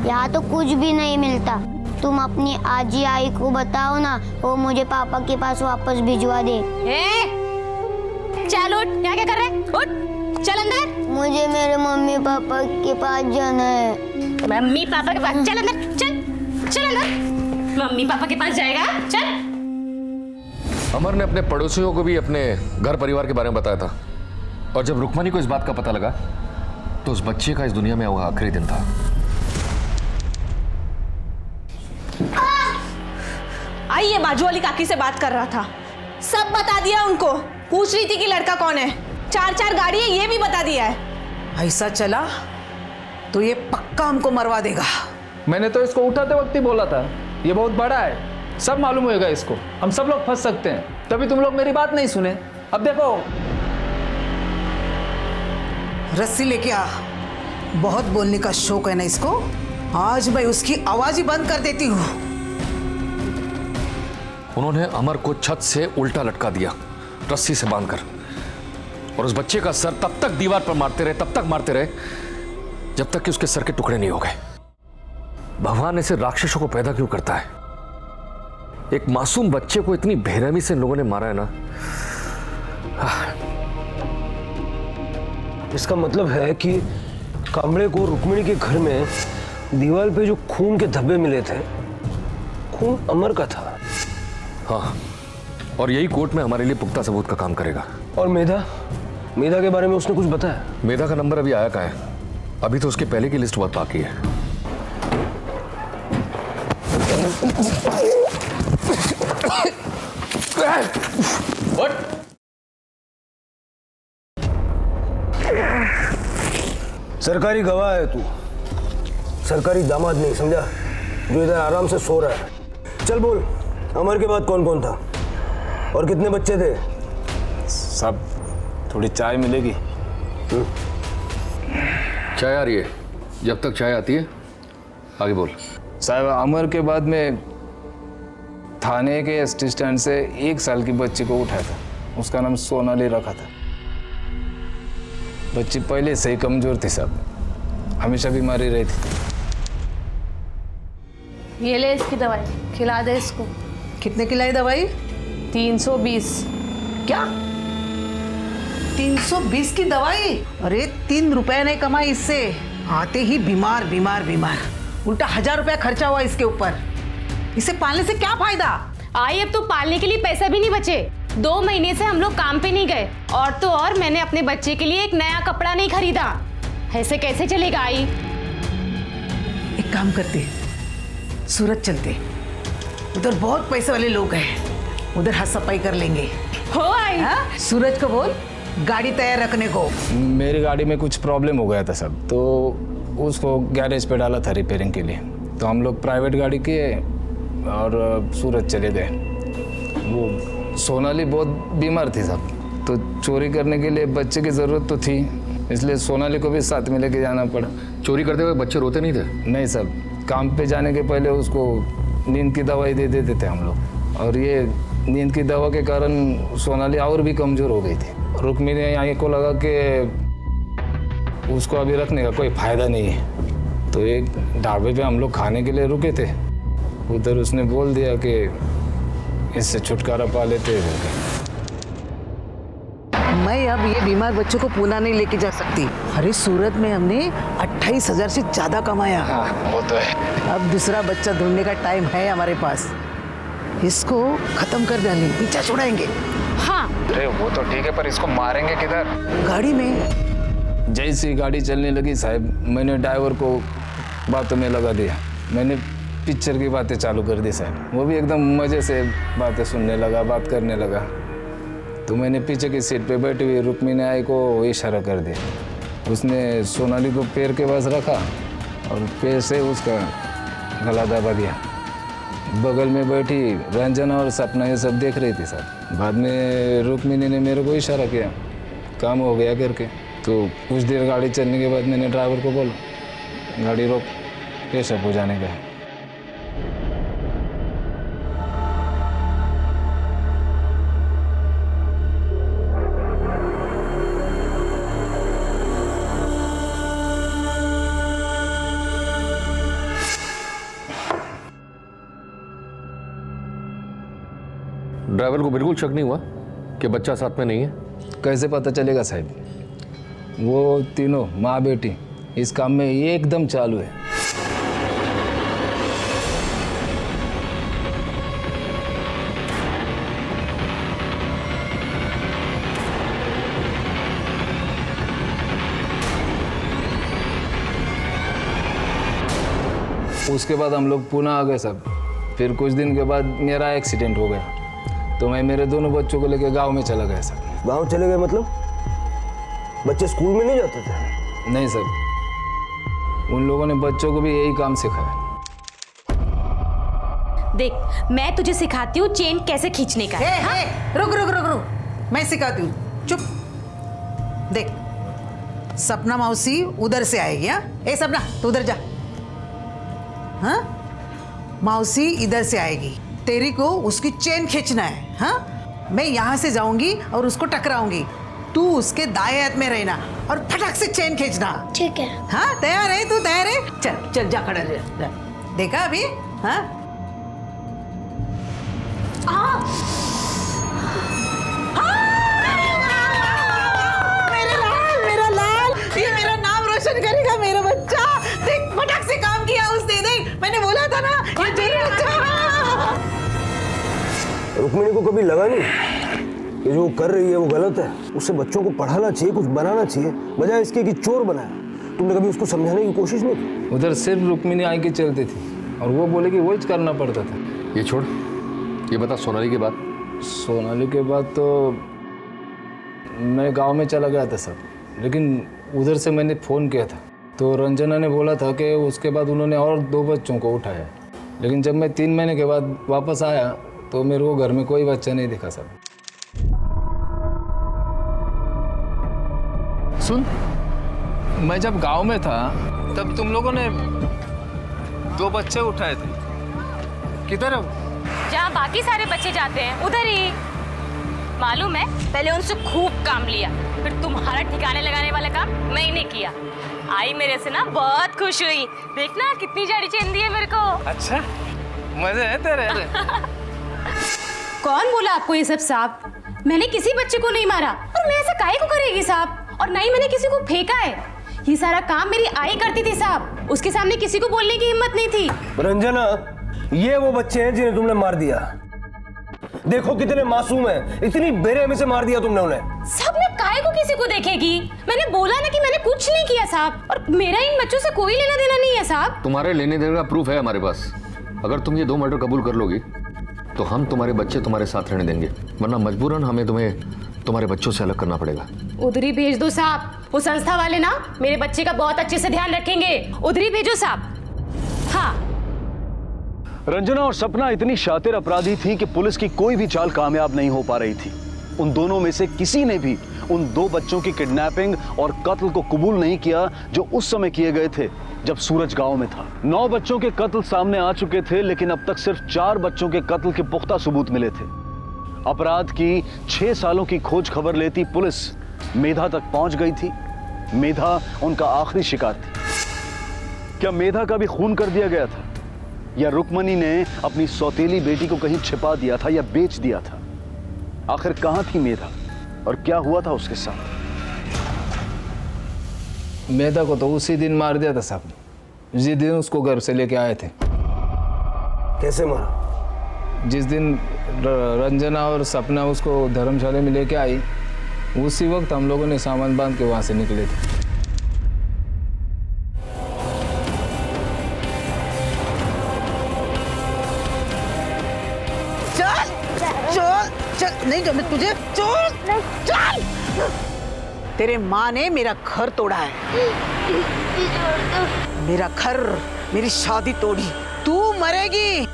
यहाँ तो कुछ भी नहीं मिलता। तुम अपनी आजी आई को बताओ ना, वो मुझे पापा के पास वापस भिजवा दे। चल उठ, यहाँ क्या कर रहे हैं? उठ, चल अंदर। मुझे मेरे मम्मी पापा के पास जाना है। मम्मी पापा के पास? चल अंदर, चल चल अंदर। मम्मी पापा के पास जाएगा? चल। अमर ने अपने पड़ोसियों को भी अपने घर परिवार के बारे में बताया था, और जब रुक्मणी को इस बात का पता लगा तो उस बच्चे का इस दुनिया में वह आखिरी दिन था। आई, ये बाजू वाली काकी से बात कर रहा था। सब बता दिया उनको। पूछ रही थी कि लड़का कौन है। 4 गाड़ी है, ये भी बता दिया है। ऐसा चला तो ये पक्का हमको मरवा देगा। मैंने तो इसको उठाते वक्त ही बोला था, ये बहुत बड़ा है, सब मालूम होएगा इसको, हम सब लोग फंस सकते हैं। तभी तुम लोग मेरी बात नहीं सुने। अब देखो, रस्सी लेके आ। बहुत बोलने का शौक है ना इसको। आज मैं उसकी आवाज ही बंद कर देती हूँ। उन्होंने अमर को छत से उल्टा लटका दिया, रस्सी से बांधकर, और उस बच्चे का सर तब तक दीवार पर मारते रहे, तब तक मारते रहे, जब तक कि उसके सर के टुकड़े नहीं हो गए। भगवान ऐसे राक्षसों को पैदा क्यों करता है? एक मासूम बच्चे को इतनी बेरहमी से लोगों ने मारा है ना। इसका मतलब है कि कामड़े को रुक्मिणी के घर में दीवार पे जो खून के धब्बे मिले थे, खून अमर का था। हाँ, और यही कोर्ट में हमारे लिए पुख्ता सबूत का काम करेगा। और मेधा के बारे में उसने कुछ बताया? मेधा का नंबर अभी आया कहाँ है? अभी तो उसके पहले की लिस्ट बहुत बाकी है। सरकारी गवाह है तू, सरकारी दामाद नहीं, समझा? जो इधर आराम से सो रहा है। चल बोल, अमर के बाद कौन कौन था और कितने बच्चे थे? सब थोड़ी चाय मिलेगी? चाय आ रही है। जब तक चाय आती है आगे बोल। साहब, अमर के बाद में थाने के असिस्टेंट से 1 साल की बच्ची को उठाया था। उसका नाम सोनाली रखा था। बच्ची पहले से ही कमजोर थी साहब, हमेशा बीमारी रही थी। ये ले इसकी दवाई, खिला दे इसको। कितने की लाई दवाई? 320। क्या 320 की दवाई? अरे 3 रुपए नहीं कमाई इससे। आते ही बीमार बीमार बीमार, उल्टा 1000 रुपया खर्चा हुआ इसके ऊपर। इसे पालने से क्या फायदा? आई, अब तो पालने के लिए पैसा भी नहीं बचे। 2 महीने से हम लोग काम पे नहीं गए, और तो और मैंने अपने बच्चे के लिए एक नया कपड़ा नहीं खरीदा। ऐसे कैसे चलेगा आई? एक काम करते, सूरत चलते। उधर बहुत पैसे वाले लोग हैं, उधर हाथ सफाई कर लेंगे। हो आई? हाँ? सूरज को बोल गाड़ी तैयार रखने को। मेरी गाड़ी में कुछ प्रॉब्लम हो गया था सब, तो उसको गैरेज पे डाला था रिपेयरिंग के लिए। तो हम लोग प्राइवेट गाड़ी किए और सूरत चले गए। वो सोनाली बहुत बीमार थी साहब, तो चोरी करने के लिए बच्चे की ज़रूरत तो थी, इसलिए सोनाली को भी साथ में लेके जाना पड़ा। चोरी करते हुए बच्चे रोते नहीं थे? नहीं साहब, काम पे जाने के पहले उसको नींद की दवाई दे देते थे हम लोग, और ये नींद की दवा के कारण सोनाली और भी कमज़ोर हो गई थी। रुक्मिणी यहाँ को लगा कि उसको अभी रखने का कोई फ़ायदा नहीं है, तो एक ढाबे पे हम लोग खाने के लिए रुके थे। उधर उसने बोल दिया कि इससे छुटकारा पा लेते हैं। मैं अब ये बीमार बच्चों को पूना नहीं लेके जा सकती। अरे सूरत में हमने 28,000 से ज्यादा कमाया। हाँ, वो तो है। अब दूसरा बच्चा ढूंढने का टाइम है हमारे पास। इसको खत्म कर डालें, पीछा छुड़ाएंगे। हाँ। अरे वो तो ठीक है, पर इसको मारेंगे किधर? गाड़ी में। जैसी गाड़ी चलने लगी साहब, मैंने ड्राइवर को बातों में लगा दिया। मैंने पिक्चर की बातें चालू कर दी साहब। वो भी एकदम मज़े से बातें सुनने लगा, बात करने लगा। तो मैंने पीछे की सीट पे बैठी हुई रुक्मिणी आई को इशारा कर दिया। उसने सोनाली को पैर के पास रखा और पैर से उसका गला दबा दिया। बगल में बैठी रंजना और सपना ये सब देख रही थी साहब। बाद में रुक्मिणी ने मेरे को इशारा किया, काम हो गया करके। तो कुछ देर गाड़ी चलने के बाद मैंने ड्राइवर को बोला, गाड़ी रोक, पेशाब हो जाने का है। ड्राइवर को बिल्कुल शक नहीं हुआ कि बच्चा साथ में नहीं है? कैसे पता चलेगा साहब? वो तीनों माँ बेटी इस काम में एकदम चालू है। उसके बाद हम लोग पुणे आ गए सब। फिर कुछ दिन के बाद मेरा एक्सीडेंट हो गया, तो मैं मेरे दोनों बच्चों को लेकर गांव में चला गया सर। गांव चले गए मतलब? बच्चे स्कूल में नहीं जाते थे? नहीं सर, उन लोगों ने बच्चों को भी यही काम सिखाया। देख, मैं तुझे सिखाती हूँ चेन कैसे खींचने का है। हाँ? रुक रुक रुक रुक, मैं सिखाती हूँ। चुप। देख, सपना मौसी उधर से आएगी। हाँ, ए सपना तू उधर जा। हाँ, मौसी इधर से आएगी। तेरी को उसकी चेन खींचना है। हाँ, मैं यहाँ से जाऊंगी और उसको टकराऊंगी। तू उसके दाएं हाथ में रहना और फटाक से चेन खींचना। ठीक है। हाँ, तैयार है? तू तैयार है? चल चल जा, खड़ा रह जा। देखा अभी? हाँ, मेरा लाल, ये मेरा नाम रोशन करेगा, मेरा बच्चा। देख, फटाक से काम किया उसने। देख, मैंने बोला था ना, ये जरूर अच्छा। रुक्मिणी को कभी लगा नहीं कि जो कर रही है वो गलत है? उससे बच्चों को पढ़ाना चाहिए, कुछ बनाना चाहिए, बजाय इसके कि चोर बनाया। तुमने कभी उसको समझाने की कोशिश नहीं की? उधर सिर्फ रुक्मिणी आई के चलती थी और वो बोले कि वो ही करना पड़ता था। ये छोड़, ये बता सोनाली के बाद। सोनाली के बाद तो मैं गांव में चला गया था सब, लेकिन उधर से मैंने फ़ोन किया था तो रंजना ने बोला था कि उसके बाद उन्होंने और 2 बच्चों को उठाया। लेकिन जब मैं 3 महीने के बाद वापस आया तो मेरे को घर में कोई बच्चा नहीं दिखा सब। सुन, मैं जब गांव में था तब तुम लोगों ने 2 बच्चे उठाए थे। किधर है? जहाँ बाकी सारे बच्चे जाते हैं उधर ही। मालूम है, पहले उनसे खूब काम लिया, फिर तुम्हारा ठिकाने लगाने वाला काम मैंने किया। आई मेरे से ना बहुत खुश हुई। देखना कितनी जाड़ी चेन दी है मेरे को। अच्छा, मजे है तेरे। कौन बोला आपको ये सब साहब? मैंने किसी बच्चे को नहीं मारा, और मैं ऐसा काहे को करेगी साहब? और नहीं मैंने किसी को फेंका है। ये सारा काम मेरी आई करती थी साहब। उसके सामने किसी को बोलने की हिम्मत नहीं थी। रंजना, ये वो बच्चे हैं जिन्हें तुमने मार दिया। देखो कितने मासूम हैं, इतनी बेरहमी से मार दिया तुमने उन्हें। साहब, मैं काहे को किसी को देखेगी? मैंने बोला ना कि मैंने कुछ नहीं किया साहब, और मेरा इन बच्चों से कोई लेना देना नहीं है साहब। तुम्हारे लेने देने का प्रूफ है हमारे पास। अगर तुम ये 2 मर्डर कबूल कर लोगी तो हम तुम्हारे बच्चे तुम्हारे साथ रहने देंगे, वरना मजबूरन हमें तुम्हें तुम्हारे बच्चों से अलग करना पड़ेगा। उधर ही भेज दो साहब, वो संस्था वाले ना मेरे बच्चे का बहुत अच्छे से ध्यान रखेंगे। उधर ही भेजो साहब। हाँ। रंजना और सपना इतनी शातिर अपराधी थी कि पुलिस की कोई भी चाल कामयाब नहीं हो पा रही थी। उन दोनों में से किसी ने भी उन 2 बच्चों की किडनैपिंग और कत्ल को कबूल नहीं किया जो उस समय किए गए थे जब सूरज गांव में था। 9 बच्चों के कत्ल सामने आ चुके थे, लेकिन अब तक सिर्फ 4 बच्चों के कत्ल के पुख्ता सबूत मिले थे। अपराध की 6 सालों की खोज खबर लेती पुलिस मेधा तक पहुंच गई थी। मेधा उनका आखिरी शिकार थी। क्या मेधा का भी खून कर दिया गया था, या रुक्मणी ने अपनी सौतेली बेटी को कहीं छिपा दिया था या बेच दिया था? आखिर कहां थी मेधा और क्या हुआ था उसके साथ? मेधा को तो उसी दिन मार दिया था साहब, जिस दिन उसको घर से लेके आए थे। कैसे मारा? जिस दिन रंजना और सपना उसको धर्मशाला में लेके आई, उसी वक्त हम लोगों ने सामान बांध के वहां से निकले थे। चल चल चल, नहीं जब तुझे चल चल। तेरे माँ ने मेरा घर तोड़ा है, मेरा घर, मेरी शादी तोड़ी। तू मरेगी,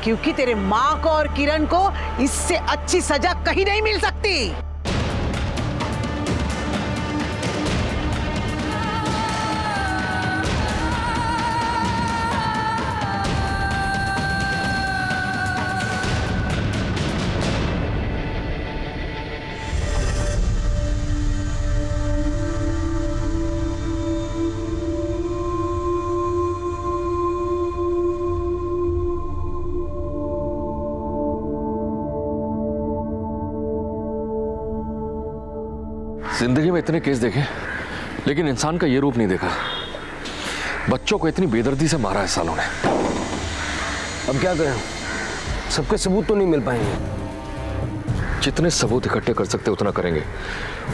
क्योंकि तेरे माँ को और किरण को इससे अच्छी सजा कहीं नहीं मिल सकती। जिंदगी में इतने केस देखे, लेकिन इंसान का ये रूप नहीं देखा। बच्चों को इतनी बेदर्दी से मारा है सालों ने। अब क्या करें, सबके सबूत तो नहीं मिल पाएंगे। जितने सबूत इकट्ठे कर सकते उतना करेंगे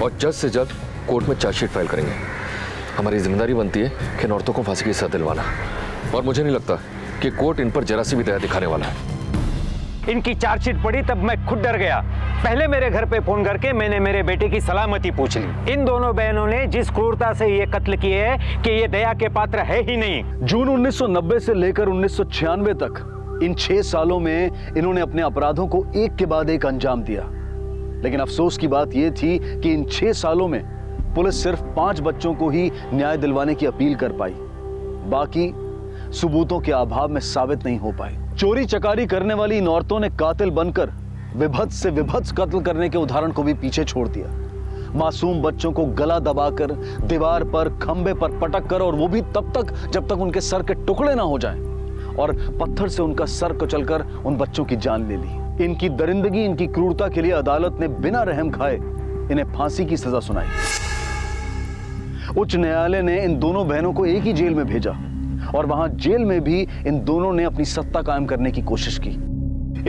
और जल्द से जल्द कोर्ट में चार्जशीट फाइल करेंगे। हमारी जिम्मेदारी बनती है कि इन औरतों को फांसी की सजा दिलवाना, और मुझे नहीं लगता कि कोर्ट इन पर जरा सी भी दया दिखाने वाला है। इनकी चार्जशीट पड़ी तब मैं खुद डर गया। पहले मेरे घर पे फोन करके मैंने मेरे बेटे की सलामती पूछ ली। इन दोनों बहनों ने जिस क्रूरता से ये कत्ल किए हैं कि ये दया के पात्र है ही नहीं। जून 1990 से लेकर 1996 तक इन 6 सालों में इन्होंने अपने अपराधों को एक के बाद एक अंजाम दिया। लेकिन अफसोस की बात यह थी कि इन 6 सालों में पुलिस सिर्फ 5 बच्चों को ही न्याय दिलवाने की अपील कर पाई। बाकी सबूतों के अभाव में साबित नहीं हो पाए। चोरी चकारी करने वाली इन औरतों ने कातिल बनकर विभत्स से विभत्स कत्ल करने के उदाहरण को भी पीछे छोड़ दिया। मासूम बच्चों को गला दबाकर, दीवार पर, खंबे पर पटक कर, और वो भी तब तक जब तक उनके सर के टुकड़े ना हो जाएं, और पत्थर से उनका सर कुचलकर उन बच्चों की जान ले ली। इनकी दरिंदगी, इनकी क्रूरता के लिए अदालत ने बिना रहम खाए इन्हें फांसी की सजा सुनाई। उच्च न्यायालय ने इन दोनों बहनों को एक ही जेल में भेजा, और वहां जेल में भी इन दोनों ने अपनी सत्ता कायम करने की कोशिश की।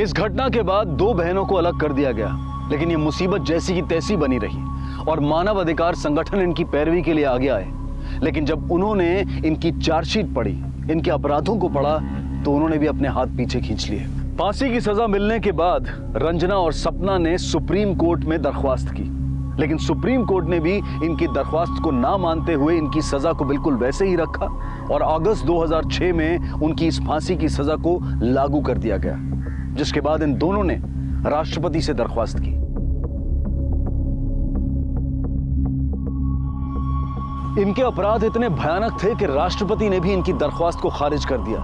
इस घटना के बाद 2 बहनों को अलग कर दिया गया, लेकिन ये मुसीबत जैसी की तैसी बनी रही और मानव अधिकार संगठन इनकी पैरवी के लिए आगे आए। लेकिन जब उन्होंने इनकी चार्जशीट पढ़ी, इनके अपराधों को पढ़ा, तो उन्होंने भी अपने हाथ पीछे खींच लिए। फांसी की सजा मिलने के बाद रंजना और सपना ने सुप्रीम कोर्ट में दरख्वास्त की, लेकिन सुप्रीम कोर्ट ने भी इनकी दरख्वास्त को ना मानते हुए इनकी सजा को बिल्कुल वैसे ही रखा, और अगस्त 2006 में उनकी इस फांसी की सजा को लागू कर दिया गया, जिसके बाद इन दोनों ने राष्ट्रपति से दरख्वास्त की। इनके अपराध इतने भयानक थे कि राष्ट्रपति ने भी इनकी दरख्वास्त को खारिज कर दिया,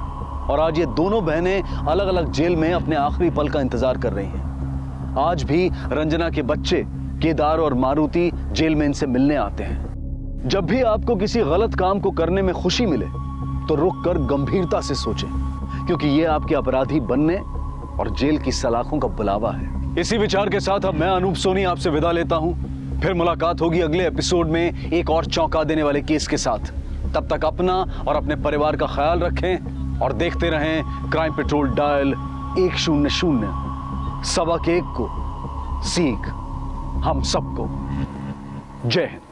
और आज ये दोनों बहनें अलग अलग जेल में अपने आखिरी पल का इंतजार कर रही हैं। आज भी रंजना के बच्चे केदार और मारुति जेल में इनसे मिलने आते हैं। जब भी आपको किसी गलत काम को करने में खुशी मिले तो रुककर गंभीरता से सोचें, क्योंकि ये आपके अपराधी बनने और जेल की सलाखों का बुलावा है। इसी विचार के साथ अब मैं अनूप सोनी आपसे विदा लेता हूं। फिर मुलाकात होगी अगले एपिसोड में एक और चौंका देने वाले केस के साथ। तब तक अपना और अपने परिवार का ख्याल रखें और देखते रहें क्राइम पेट्रोल डायल 100 1 को सीख हम सबको। जय हिंद।